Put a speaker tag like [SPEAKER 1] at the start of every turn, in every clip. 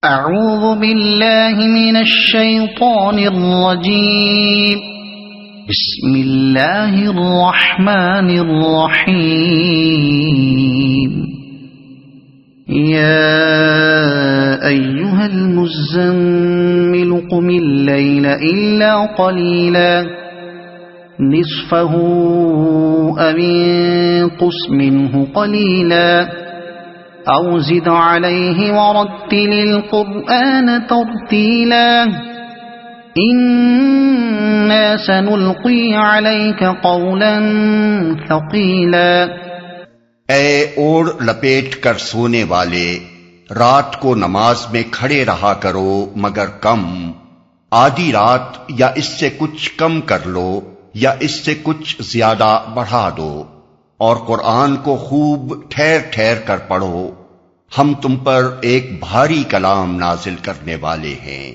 [SPEAKER 1] اعوذ باللہ من الشیطان الرجیم بسم اللہ الرحمن الرحیم یا ایہا المزمل قم اللیل الا قلیلا نصفه او انقص منه قلیلا او زد علیہ ورتل القرآن ترتیلا انا سنلقی علیک قولا ثقیلا۔
[SPEAKER 2] اے اوڑ لپیٹ کر سونے والے، رات کو نماز میں کھڑے رہا کرو مگر کم، آدھی رات یا اس سے کچھ کم کر لو یا اس سے کچھ زیادہ بڑھا دو، اور قرآن کو خوب ٹھہر ٹھہر کر پڑھو، ہم تم پر ایک بھاری کلام نازل کرنے والے ہیں۔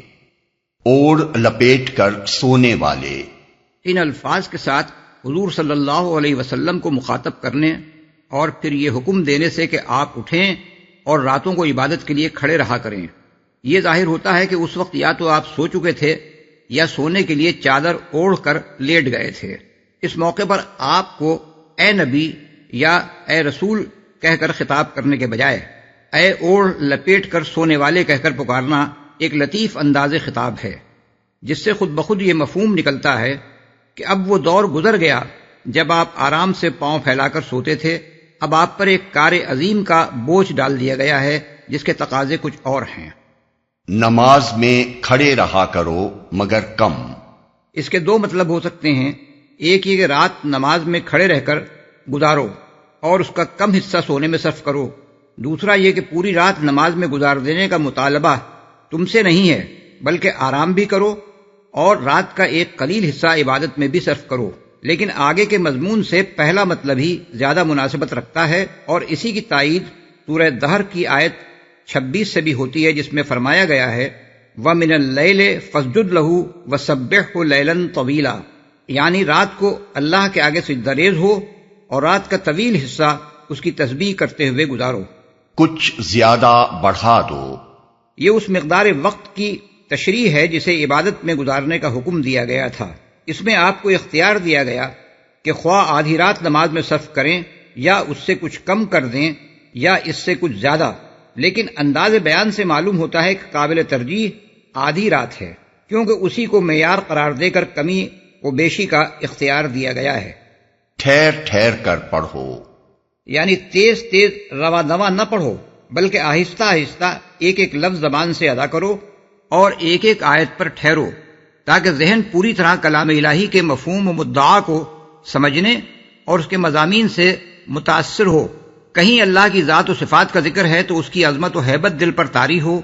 [SPEAKER 2] اوڑ لپیٹ کر سونے والے،
[SPEAKER 3] ان الفاظ کے ساتھ حضور صلی اللہ علیہ وسلم کو مخاطب کرنے اور پھر یہ حکم دینے سے کہ آپ اٹھیں اور راتوں کو عبادت کے لیے کھڑے رہا کریں، یہ ظاہر ہوتا ہے کہ اس وقت یا تو آپ سو چکے تھے یا سونے کے لیے چادر اوڑھ کر لیٹ گئے تھے۔ اس موقع پر آپ کو اے نبی یا اے رسول کہہ کر خطاب کرنے کے بجائے اے اوڑھ لپیٹ کر سونے والے کہہ کر پکارنا ایک لطیف انداز خطاب ہے، جس سے خود بخود یہ مفہوم نکلتا ہے کہ اب وہ دور گزر گیا جب آپ آرام سے پاؤں پھیلا کر سوتے تھے، اب آپ پر ایک کار عظیم کا بوجھ ڈال دیا گیا ہے جس کے تقاضے کچھ اور ہیں۔
[SPEAKER 2] نماز میں کھڑے رہا کرو مگر کم،
[SPEAKER 3] اس کے دو مطلب ہو سکتے ہیں، ایک یہ کہ رات نماز میں کھڑے رہ کر گزارو اور اس کا کم حصہ سونے میں صرف کرو، دوسرا یہ کہ پوری رات نماز میں گزار دینے کا مطالبہ تم سے نہیں ہے بلکہ آرام بھی کرو اور رات کا ایک قلیل حصہ عبادت میں بھی صرف کرو۔ لیکن آگے کے مضمون سے پہلا مطلب ہی زیادہ مناسبت رکھتا ہے اور اسی کی تائید سورہ دہر کی آیت 26 سے بھی ہوتی ہے، جس میں فرمایا گیا ہے وَمِنَ اللَّيْلِ فَاسْجُدْ لَهُ وَسَبِّحْهُ لَيْلًا طَوِيلًا، یعنی رات کو اللہ کے آگے سجدہ ریز ہو اور رات کا طویل حصہ اس کی تسبیح کرتے ہوئے گزارو،
[SPEAKER 2] کچھ زیادہ بڑھا دو۔
[SPEAKER 3] یہ اس مقدار وقت کی تشریح ہے جسے عبادت میں گزارنے کا حکم دیا گیا تھا۔ اس میں آپ کو اختیار دیا گیا کہ خواہ آدھی رات نماز میں صرف کریں یا اس سے کچھ کم کر دیں یا اس سے کچھ زیادہ، لیکن انداز بیان سے معلوم ہوتا ہے کہ قابل ترجیح آدھی رات ہے، کیونکہ اسی کو معیار قرار دے کر کمی و بیشی کا اختیار دیا گیا ہے۔
[SPEAKER 2] ٹھہر ٹھہر کر پڑھو،
[SPEAKER 3] یعنی تیز تیز رواں دواں نہ پڑھو بلکہ آہستہ آہستہ ایک ایک لفظ زبان سے ادا کرو اور ایک ایک آیت پر ٹھہرو، تاکہ ذہن پوری طرح کلام الہی کے مفہوم و مدعا کو سمجھنے اور اس کے مضامین سے متاثر ہو۔ کہیں اللہ کی ذات و صفات کا ذکر ہے تو اس کی عظمت و ہیبت دل پر طاری ہو،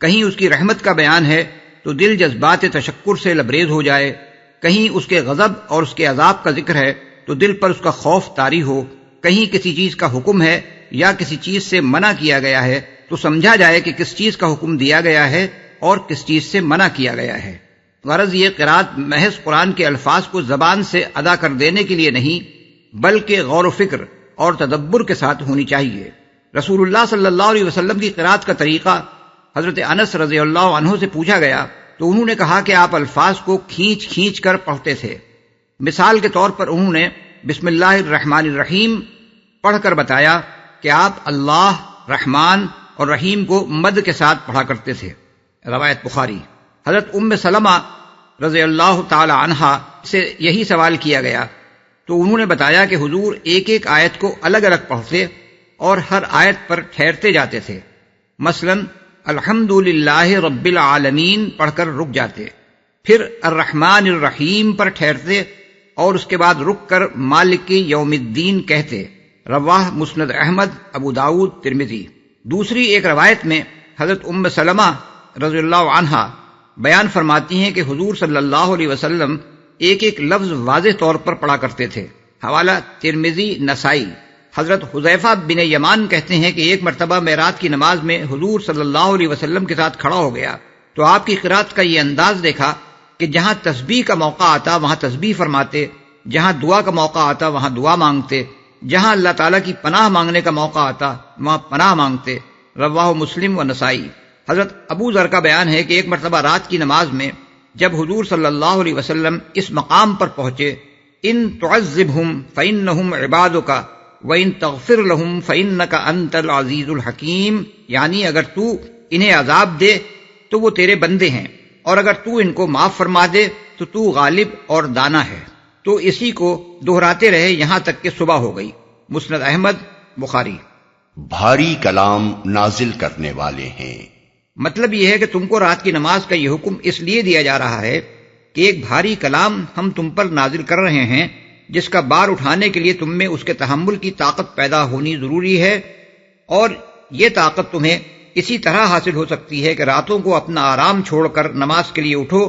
[SPEAKER 3] کہیں اس کی رحمت کا بیان ہے تو دل جذبات تشکر سے لبریز ہو جائے، کہیں اس کے غضب اور اس کے عذاب کا ذکر ہے تو دل پر اس کا خوف طاری ہو، کہیں کسی چیز کا حکم ہے یا کسی چیز سے منع کیا گیا ہے تو سمجھا جائے کہ کس چیز کا حکم دیا گیا ہے اور کس چیز سے منع کیا گیا ہے۔ غرض یہ قرات محض قرآن کے الفاظ کو زبان سے ادا کر دینے کے لیے نہیں بلکہ غور و فکر اور تدبر کے ساتھ ہونی چاہیے۔ رسول اللہ صلی اللہ علیہ وسلم کی قرات کا طریقہ حضرت انس رضی اللہ عنہ سے پوچھا گیا تو انہوں نے کہا کہ آپ الفاظ کو کھینچ کھینچ کر پڑھتے تھے۔ مثال کے طور پر انہوں نے بسم اللہ الرحمن الرحیم پڑھ کر بتایا کہ آپ اللہ، رحمان اور رحیم کو مد کے ساتھ پڑھا کرتے تھے، روایت بخاری۔ حضرت ام سلمہ رضی اللہ تعالی عنہا سے یہی سوال کیا گیا تو انہوں نے بتایا کہ حضور ایک ایک آیت کو الگ الگ پڑھتے اور ہر آیت پر ٹھہرتے جاتے تھے، مثلا الحمدللہ رب العالمین پڑھ کر رک جاتے، پھر الرحمن الرحیم پر ٹھہرتے اور اس کے بعد رک کر مالک یوم الدین کہتے، رواہ مسند احمد، ابو داؤد، ترمذی۔ دوسری ایک روایت میں حضرت ام سلمہ رضی اللہ عنہا بیان فرماتی ہیں کہ حضور صلی اللہ علیہ وسلم ایک ایک لفظ واضح طور پر پڑھا کرتے تھے، حوالہ ترمذی، نسائی۔ حضرت حذیفہ بن یمان کہتے ہیں کہ ایک مرتبہ میں رات کی نماز میں حضور صلی اللہ علیہ وسلم کے ساتھ کھڑا ہو گیا تو آپ کی قرات کا یہ انداز دیکھا کہ جہاں تسبیح کا موقع آتا وہاں تسبیح فرماتے، جہاں دعا کا موقع آتا وہاں دعا مانگتے، جہاں اللہ تعالیٰ کی پناہ مانگنے کا موقع آتا وہاں پناہ مانگتے، رواہ مسلم و نسائی۔ حضرت ابو ذر کا بیان ہے کہ ایک مرتبہ رات کی نماز میں جب حضور صلی اللہ علیہ وسلم اس مقام پر پہنچے، ان تعذبہم فإنہم عبادک وَإِن تَغْفِرْ لَهُمْ فَإِنَّكَ أَنْتَ الْعَزِيزُ الْحَكِيمُ، یعنی اگر تو انہیں عذاب دے تو وہ تیرے بندے ہیں، اور اگر تو ان کو معاف فرما دے تو تو غالب اور دانا ہے۔ تو اسی کو دہراتے رہے یہاں تک کہ صبح ہو گئی۔ مسند احمد، بخاری۔
[SPEAKER 2] بھاری کلام نازل کرنے والے ہیں۔
[SPEAKER 3] مطلب یہ ہے کہ تم کو رات کی نماز کا یہ حکم اس لیے دیا جا رہا ہے کہ ایک بھاری کلام ہم تم پر نازل کر رہے ہیں جس کا بار اٹھانے کے لیے تم میں اس کے تحمل کی طاقت پیدا ہونی ضروری ہے، اور یہ طاقت تمہیں اسی طرح حاصل ہو سکتی ہے کہ راتوں کو اپنا آرام چھوڑ کر نماز کے لیے اٹھو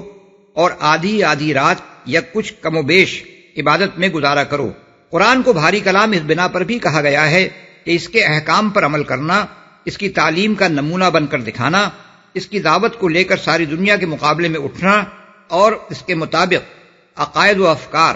[SPEAKER 3] اور آدھی آدھی رات یا کچھ کم و بیش عبادت میں گزارا کرو۔ قرآن کو بھاری کلام اس بنا پر بھی کہا گیا ہے کہ اس کے احکام پر عمل کرنا، اس کی تعلیم کا نمونہ بن کر دکھانا، اس کی دعوت کو لے کر ساری دنیا کے مقابلے میں اٹھنا اور اس کے مطابق عقائد و افکار،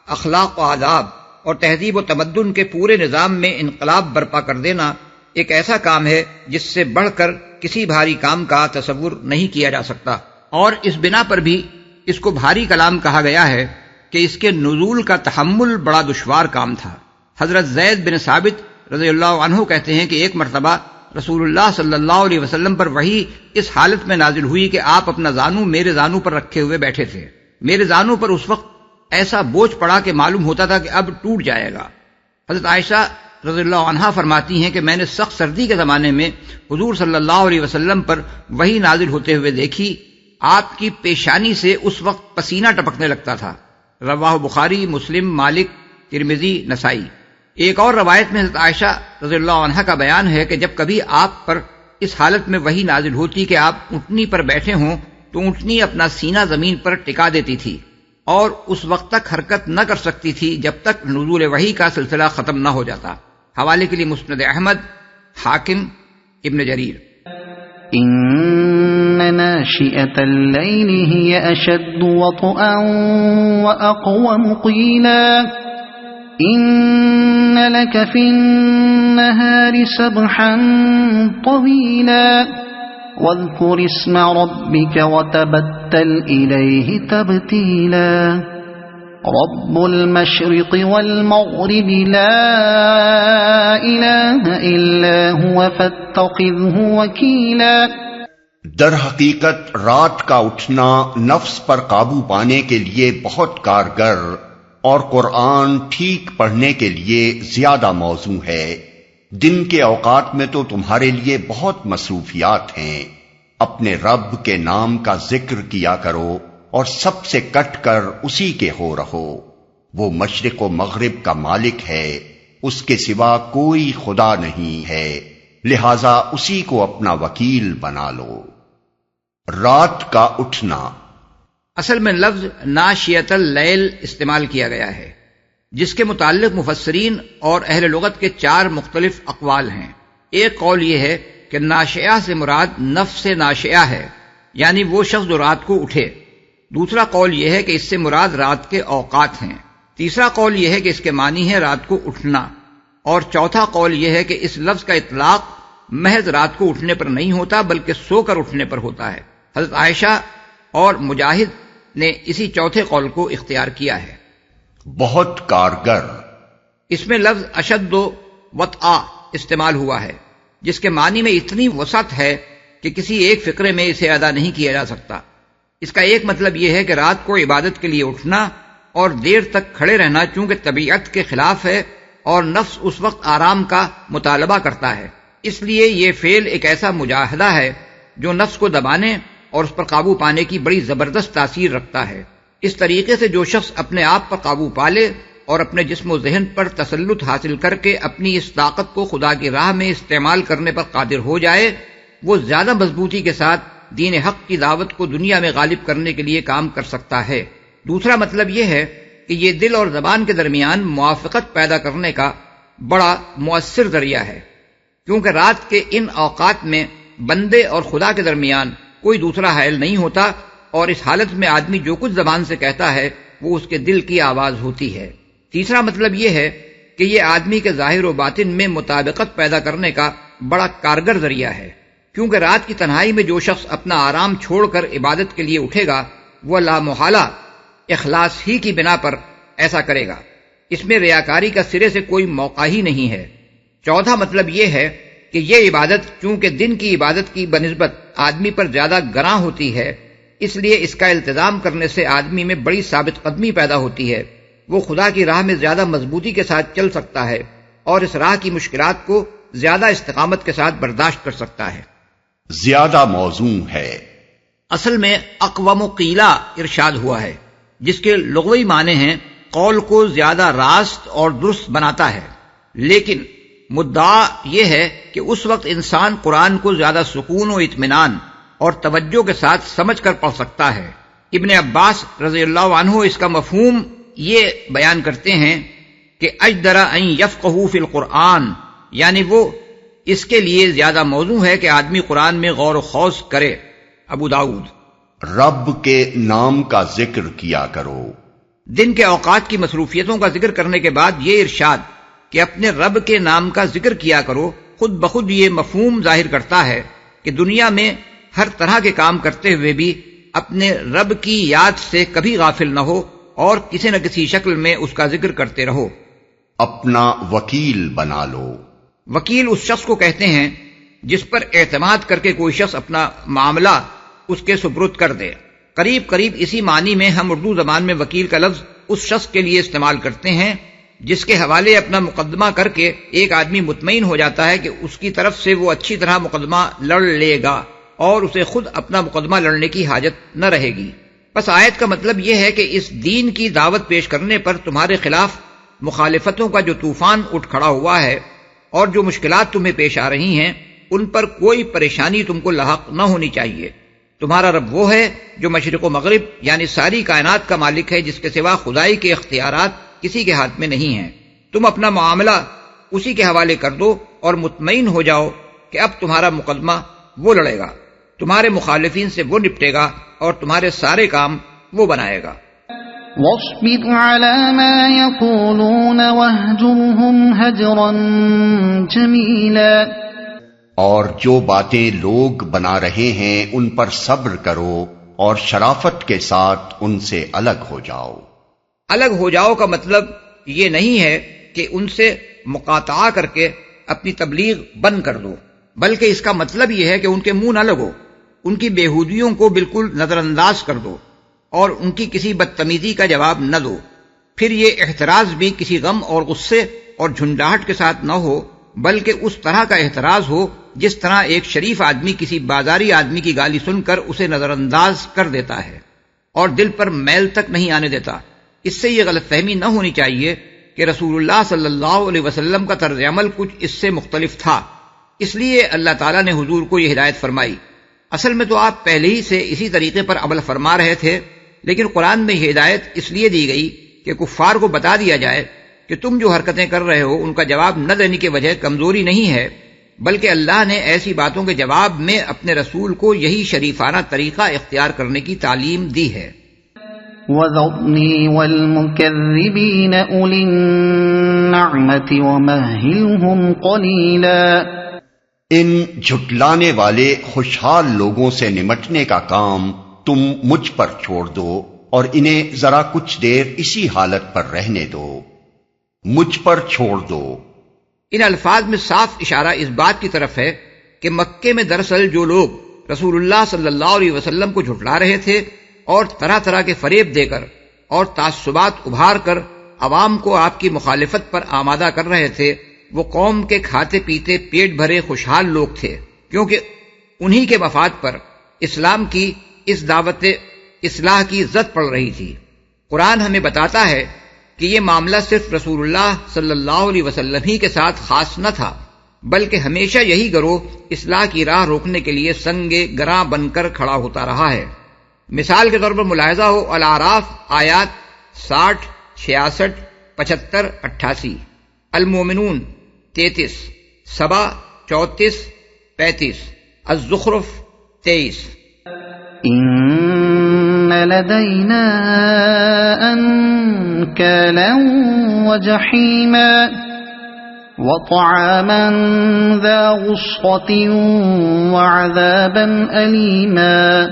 [SPEAKER 3] اخلاق و آداب اور تہذیب و تمدن کے پورے نظام میں انقلاب برپا کر دینا ایک ایسا کام ہے جس سے بڑھ کر کسی بھاری کام کا تصور نہیں کیا جا سکتا، اور اس بنا پر بھی اس کو بھاری کلام کہا گیا ہے کہ اس کے نزول کا تحمل بڑا دشوار کام تھا۔ حضرت زید بن ثابت رضی اللہ عنہ کہتے ہیں کہ ایک مرتبہ رسول اللہ صلی اللہ علیہ وسلم پر وحی اس حالت میں نازل ہوئی کہ آپ اپنا زانو میرے زانو پر رکھے ہوئے بیٹھے تھے۔ میرے زانو پر اس وقت ایسا بوجھ پڑا کہ معلوم ہوتا تھا کہ اب ٹوٹ جائے گا۔ حضرت عائشہ رضی اللہ عنہا فرماتی ہیں کہ میں نے سخت سردی کے زمانے میں حضور صلی اللہ علیہ وسلم پر وحی نازل ہوتے ہوئے دیکھی، آپ کی پیشانی سے اس وقت پسینہ ٹپکنے لگتا تھا۔ رواہ بخاری، مسلم، مالک، ترمذی، نسائی۔ ایک اور روایت میں حضرت عائشہ رضی اللہ عنہا کا بیان ہے کہ جب کبھی آپ پر اس حالت میں وحی نازل ہوتی کہ آپ اونٹنی پر بیٹھے ہوں تو اونٹنی اپنا سینہ زمین پر ٹکا دیتی تھی اور اس وقت تک حرکت نہ کر سکتی تھی جب تک نزول وحی کا سلسلہ ختم نہ ہو جاتا۔ حوالے کے لیے مسند احمد، حاکم، ابن جریر۔
[SPEAKER 1] إن ناشئة الليل هي أشد وطئا وأقوم قيلا إن لك في النهار سبحا طويلا واذكر اسم ربك وتبتل إليه تبتيلا رب المشرق والمغرب لا إله إلا هو فاتخذه وكيلا۔
[SPEAKER 2] در حقیقت رات کا اٹھنا نفس پر قابو پانے کے لیے بہت کارگر اور قرآن ٹھیک پڑھنے کے لیے زیادہ موزوں ہے۔ دن کے اوقات میں تو تمہارے لیے بہت مصروفیات ہیں، اپنے رب کے نام کا ذکر کیا کرو اور سب سے کٹ کر اسی کے ہو رہو۔ وہ مشرق و مغرب کا مالک ہے، اس کے سوا کوئی خدا نہیں ہے، لہذا اسی کو اپنا وکیل بنا لو۔ رات کا اٹھنا
[SPEAKER 3] اصل میں لفظ ناشئۃ اللیل استعمال کیا گیا ہے، جس کے متعلق مفسرین اور اہل لغت کے 4 مختلف اقوال ہیں۔ ایک قول یہ ہے کہ ناشئہ سے مراد نفس ناشئہ ہے، یعنی وہ شخص جو رات کو اٹھے۔ دوسرا قول یہ ہے کہ اس سے مراد رات کے اوقات ہیں۔ تیسرا قول یہ ہے کہ اس کے معنی ہے رات کو اٹھنا، اور چوتھا قول یہ ہے کہ اس لفظ کا اطلاق محض رات کو اٹھنے پر نہیں ہوتا بلکہ سو کر اٹھنے پر ہوتا ہے۔ حضرت عائشہ اور مجاہد نے اسی چوتھے قول کو اختیار کیا ہے۔
[SPEAKER 2] بہت کارگر،
[SPEAKER 3] اس میں لفظ اشد و وطآ استعمال ہوا ہے، جس کے معنی میں اتنی وسعت ہے کہ کسی ایک فقرے میں اسے ادا نہیں کیا جا سکتا۔ اس کا ایک مطلب یہ ہے کہ رات کو عبادت کے لیے اٹھنا اور دیر تک کھڑے رہنا چونکہ طبیعت کے خلاف ہے اور نفس اس وقت آرام کا مطالبہ کرتا ہے، اس لیے یہ فعل ایک ایسا مجاہدہ ہے جو نفس کو دبانے اور اس پر قابو پانے کی بڑی زبردست تاثیر رکھتا ہے۔ اس طریقے سے جو شخص اپنے آپ پر قابو پالے اور اپنے جسم و ذہن پر تسلط حاصل کر کے اپنی اس طاقت کو خدا کی راہ میں استعمال کرنے پر قادر ہو جائے، وہ زیادہ مضبوطی کے ساتھ دین حق کی دعوت کو دنیا میں غالب کرنے کے لیے کام کر سکتا ہے۔ دوسرا مطلب یہ ہے کہ یہ دل اور زبان کے درمیان موافقت پیدا کرنے کا بڑا مؤثر ذریعہ ہے، کیونکہ رات کے ان اوقات میں بندے اور خدا کے درمیان کوئی دوسرا حائل نہیں ہوتا، اور اس حالت میں آدمی جو کچھ زبان سے کہتا ہے وہ اس کے دل کی آواز ہوتی ہے۔ تیسرا مطلب یہ ہے کہ یہ آدمی کے ظاہر و باطن میں مطابقت پیدا کرنے کا بڑا کارگر ذریعہ ہے، کیونکہ رات کی تنہائی میں جو شخص اپنا آرام چھوڑ کر عبادت کے لیے اٹھے گا وہ لا محالہ اخلاص ہی کی بنا پر ایسا کرے گا، اس میں ریاکاری کا سرے سے کوئی موقع ہی نہیں ہے۔ چوتھا مطلب یہ ہے کہ یہ عبادت چونکہ دن کی عبادت کی بنسبت آدمی پر زیادہ گراں ہوتی ہے، اس لیے اس کا التزام کرنے سے آدمی میں بڑی ثابت قدمی پیدا ہوتی ہے، وہ خدا کی راہ میں زیادہ مضبوطی کے ساتھ چل سکتا ہے اور اس راہ کی مشکلات کو زیادہ استقامت کے ساتھ برداشت کر سکتا ہے۔
[SPEAKER 2] زیادہ موزوں ہے۔
[SPEAKER 3] اصل میں اقوم قیلہ ارشاد ہوا ہے، جس کے لغوی معنی ہیں قول کو زیادہ راست اور درست بناتا ہے، لیکن مدعا یہ ہے کہ اس وقت انسان قرآن کو زیادہ سکون و اطمینان اور توجہ کے ساتھ سمجھ کر پڑھ سکتا ہے۔ ابن عباس رضی اللہ عنہ اس کا مفہوم یہ بیان کرتے ہیں کہ اجدر ان یفقہوا فی القرآن، یعنی وہ اس کے لیے زیادہ موزوں ہے کہ آدمی قرآن میں غور و خوض کرے۔ ابو داؤد۔
[SPEAKER 2] رب کے نام کا ذکر کیا کرو۔
[SPEAKER 3] دن کے اوقات کی مصروفیتوں کا ذکر کرنے کے بعد یہ ارشاد کہ اپنے رب کے نام کا ذکر کیا کرو خود بخود یہ مفہوم ظاہر کرتا ہے کہ دنیا میں ہر طرح کے کام کرتے ہوئے بھی اپنے رب کی یاد سے کبھی غافل نہ ہو اور کسی نہ کسی شکل میں اس کا ذکر کرتے رہو۔
[SPEAKER 2] اپنا وکیل بنا لو۔
[SPEAKER 3] وکیل اس شخص کو کہتے ہیں جس پر اعتماد کر کے کوئی شخص اپنا معاملہ اس کے سپرد کر دے۔ قریب قریب اسی معنی میں ہم اردو زبان میں وکیل کا لفظ اس شخص کے لیے استعمال کرتے ہیں جس کے حوالے اپنا مقدمہ کر کے ایک آدمی مطمئن ہو جاتا ہے کہ اس کی طرف سے وہ اچھی طرح مقدمہ لڑ لے گا اور اسے خود اپنا مقدمہ لڑنے کی حاجت نہ رہے گی۔ بس آیت کا مطلب یہ ہے کہ اس دین کی دعوت پیش کرنے پر تمہارے خلاف مخالفتوں کا جو طوفان اٹھ کھڑا ہوا ہے اور جو مشکلات تمہیں پیش آ رہی ہیں ان پر کوئی پریشانی تم کو لاحق نہ ہونی چاہیے۔ تمہارا رب وہ ہے جو مشرق و مغرب یعنی ساری کائنات کا مالک ہے، جس کے سوا خدائی کے اختیارات کسی کے ہاتھ میں نہیں ہیں۔ تم اپنا معاملہ اسی کے حوالے کر دو اور مطمئن ہو جاؤ کہ اب تمہارا مقدمہ وہ لڑے گا، تمہارے مخالفین سے وہ نپٹے گا اور تمہارے سارے کام وہ بنائے گا۔
[SPEAKER 1] واصبر على ما يقولون واهجرهم هجرا جميلا۔
[SPEAKER 2] اور جو باتیں لوگ بنا رہے ہیں ان پر صبر کرو اور شرافت کے ساتھ ان سے الگ ہو جاؤ۔
[SPEAKER 3] الگ ہو جاؤ کا مطلب یہ نہیں ہے کہ ان سے مقاطعہ کر کے اپنی تبلیغ بند کر دو، بلکہ اس کا مطلب یہ ہے کہ ان کے منہ نہ لگو، ان کی بےہودیوں کو بالکل نظر انداز کر دو اور ان کی کسی بدتمیزی کا جواب نہ دو۔ پھر یہ احتراز بھی کسی غم اور غصے اور جھنجھلاہٹ کے ساتھ نہ ہو، بلکہ اس طرح کا احتراز ہو جس طرح ایک شریف آدمی کسی بازاری آدمی کی گالی سن کر اسے نظر انداز کر دیتا ہے اور دل پر میل تک نہیں آنے دیتا۔ اس سے یہ غلط فہمی نہ ہونی چاہیے کہ رسول اللہ صلی اللہ علیہ وسلم کا طرز عمل کچھ اس سے مختلف تھا، اس لیے اللہ تعالیٰ نے حضور کو یہ ہدایت فرمائی۔ اصل میں تو آپ پہلے ہی سے اسی طریقے پر عمل فرما رہے تھے، لیکن قرآن میں یہ ہدایت اس لیے دی گئی کہ کفار کو بتا دیا جائے کہ تم جو حرکتیں کر رہے ہو ان کا جواب نہ دینے کی وجہ کمزوری نہیں ہے، بلکہ اللہ نے ایسی باتوں کے جواب میں اپنے رسول کو یہی شریفانہ طریقہ اختیار کرنے کی تعلیم دی ہے۔
[SPEAKER 1] وَذَرْنِي وَالْمُكَذِّبِينَ أُولِي النَّعْمَةِ وَمَهِّلْهُمْ قَلِيلًا۔
[SPEAKER 2] ان جھٹلانے والے خوشحال لوگوں سے نمٹنے کا کام تم مجھ پر چھوڑ دو اور انہیں ذرا کچھ دیر اسی حالت پر رہنے دو، مجھ پر چھوڑ دو۔
[SPEAKER 3] ان الفاظ میں صاف اشارہ اس بات کی طرف ہے کہ مکے میں دراصل جو لوگ رسول اللہ صلی اللہ علیہ وسلم کو جھٹلا رہے تھے اور طرح طرح کے فریب دے کر اور تعصبات ابھار کر عوام کو آپ کی مخالفت پر آمادہ کر رہے تھے، وہ قوم کے کھاتے پیتے پیٹ بھرے خوشحال لوگ تھے، کیونکہ انہی کے مفاد پر اسلام کی اس دعوت اصلاح کی زد پڑ رہی تھی۔ قرآن ہمیں بتاتا ہے کہ یہ معاملہ صرف رسول اللہ صلی اللہ علیہ وسلم ہی کے ساتھ خاص نہ تھا، بلکہ ہمیشہ یہی گروہ اصلاح کی راہ روکنے کے لیے سنگ گراں بن کر کھڑا ہوتا رہا ہے۔ مثال کے طور پر ملاحظہ ہو الاعراف آیات 60، 66، 75، 88، المومنون 33، سبا 34، 35، الزخرف 23۔
[SPEAKER 1] إن لدينا أنكالا وجحيما۔ وطعاما ذا غصة وعذابا أليما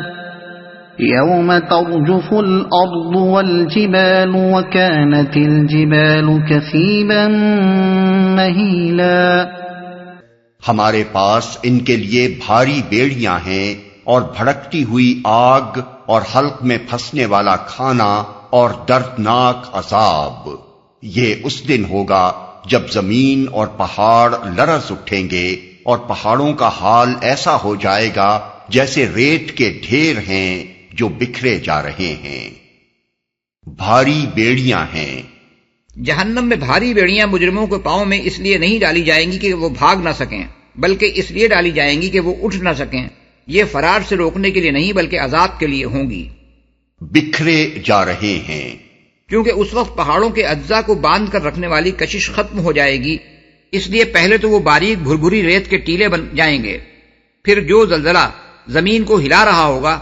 [SPEAKER 1] يوم ترجف الأرض والجبال وكانت الجبال كثيبا مهيلا.
[SPEAKER 2] ہمارے پاس ان کے لیے بھاری بیڑیاں ہیں اور بھڑکتی ہوئی آگ اور حلق میں پھنسنے والا کھانا اور دردناک عذاب. یہ اس دن ہوگا جب زمین اور پہاڑ لرز اٹھیں گے اور پہاڑوں کا حال ایسا ہو جائے گا جیسے ریت کے ڈھیر ہیں جو بکھرے جا رہے ہیں. بھاری بیڑیاں ہیں.
[SPEAKER 3] جہنم میں بھاری بیڑیاں مجرموں کے پاؤں میں اس لیے نہیں ڈالی جائیں گی کہ وہ بھاگ نہ سکیں، بلکہ اس لیے ڈالی جائیں گی کہ وہ اٹھ نہ سکیں. یہ فرار سے روکنے کے لیے نہیں بلکہ عذاب کے لیے ہوں گی.
[SPEAKER 2] بکھرے جا رہے ہیں
[SPEAKER 3] کیونکہ اس وقت پہاڑوں کے اجزاء کو باندھ کر رکھنے والی کشش ختم ہو جائے گی، اس لیے پہلے تو وہ باریک بھربھری ریت کے ٹیلے بن جائیں گے، پھر جو زلزلہ زمین کو ہلا رہا ہوگا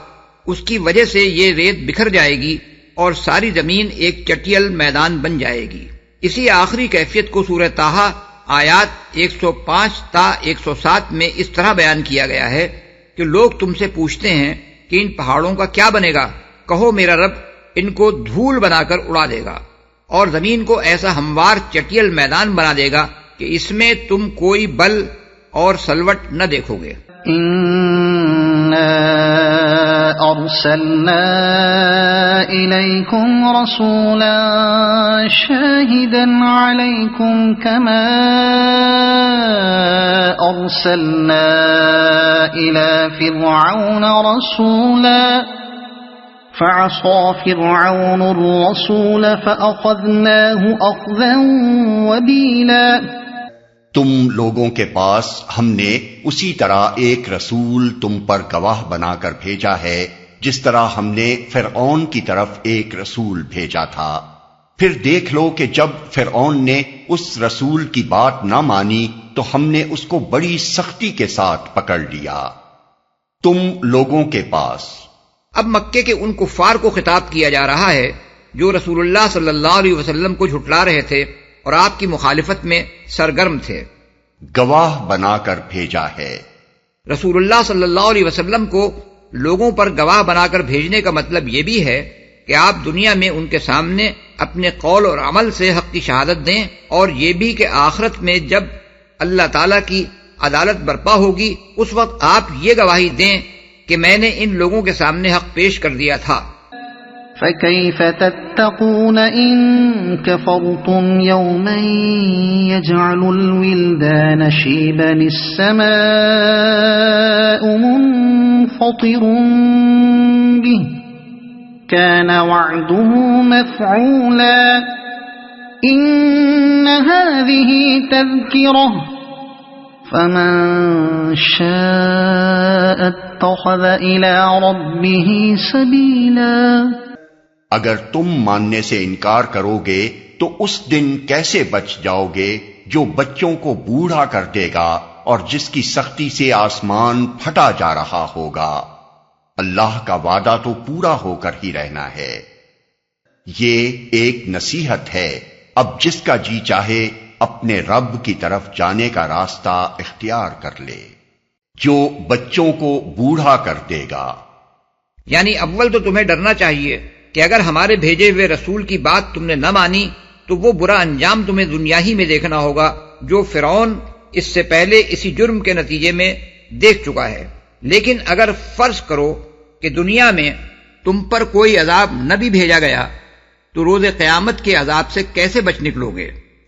[SPEAKER 3] اس کی وجہ سے یہ ریت بکھر جائے گی اور ساری زمین ایک چٹیل میدان بن جائے گی. اسی آخری کیفیت کو سورہ طٰہٰ آیات 105 تا 107 میں اس طرح بیان کیا گیا ہے کہ لوگ تم سے پوچھتے ہیں کہ ان پہاڑوں کا کیا بنے گا؟ کہو میرا رب ان کو دھول بنا کر اڑا دے گا اور زمین کو ایسا ہموار چٹیل میدان بنا دے گا کہ اس میں تم کوئی بل اور سلوٹ نہ دیکھو گے.
[SPEAKER 1] أرسلنا إليكم رسولا شاهدا عليكم كما أرسلنا إلى فرعون رسولا فعصى فرعون الرسول فأخذناه أخذا وبيلا.
[SPEAKER 2] تم لوگوں کے پاس ہم نے اسی طرح ایک رسول تم پر گواہ بنا کر بھیجا ہے جس طرح ہم نے فرعون کی طرف ایک رسول بھیجا تھا. پھر دیکھ لو کہ جب فرعون نے اس رسول کی بات نہ مانی تو ہم نے اس کو بڑی سختی کے ساتھ پکڑ لیا. تم لوگوں کے پاس.
[SPEAKER 3] اب مکے کے ان کفار کو خطاب کیا جا رہا ہے جو رسول اللہ صلی اللہ علیہ وسلم کو جھٹلا رہے تھے اور آپ کی مخالفت میں سرگرم تھے.
[SPEAKER 2] گواہ بنا کر بھیجا ہے.
[SPEAKER 3] رسول اللہ صلی اللہ علیہ وسلم کو لوگوں پر گواہ بنا کر بھیجنے کا مطلب یہ بھی ہے کہ آپ دنیا میں ان کے سامنے اپنے قول اور عمل سے حق کی شہادت دیں، اور یہ بھی کہ آخرت میں جب اللہ تعالیٰ کی عدالت برپا ہوگی اس وقت آپ یہ گواہی دیں کہ میں نے ان لوگوں کے سامنے حق پیش کر دیا تھا.
[SPEAKER 1] فَكَيْفَ تَتَّقُونَ إِن كَفَرْتُمْ يَوْمًا يَجْعَلُ الْوِلْدَانَ شِيبًا السَّمَاءُ مُنفَطِرٌ بِهِ كَانَ وَعْدُهُ مَفْعُولًا إِنَّ هَذِهِ تَذْكِرَةٌ فَمَن شَاءَ اتَّخَذَ إِلَى رَبِّهِ سَبِيلًا.
[SPEAKER 2] اگر تم ماننے سے انکار کرو گے تو اس دن کیسے بچ جاؤ گے جو بچوں کو بوڑھا کر دے گا اور جس کی سختی سے آسمان پھٹا جا رہا ہوگا. اللہ کا وعدہ تو پورا ہو کر ہی رہنا ہے. یہ ایک نصیحت ہے. اب جس کا جی چاہے اپنے رب کی طرف جانے کا راستہ اختیار کر لے جو بچوں کو بوڑھا کر دے گا.
[SPEAKER 3] یعنی اول تو تمہیں ڈرنا چاہیے کہ اگر ہمارے بھیجے ہوئے رسول کی بات تم نے نہ مانی تو وہ برا انجام تمہیں دنیا ہی میں دیکھنا ہوگا جو فرعون اس سے پہلے اسی جرم کے نتیجے میں دیکھ چکا ہے. لیکن اگر فرض کرو کہ دنیا میں تم پر کوئی عذاب نہ بھی بھیجا گیا تو روز قیامت کے عذاب سے کیسے بچ نکلو گے؟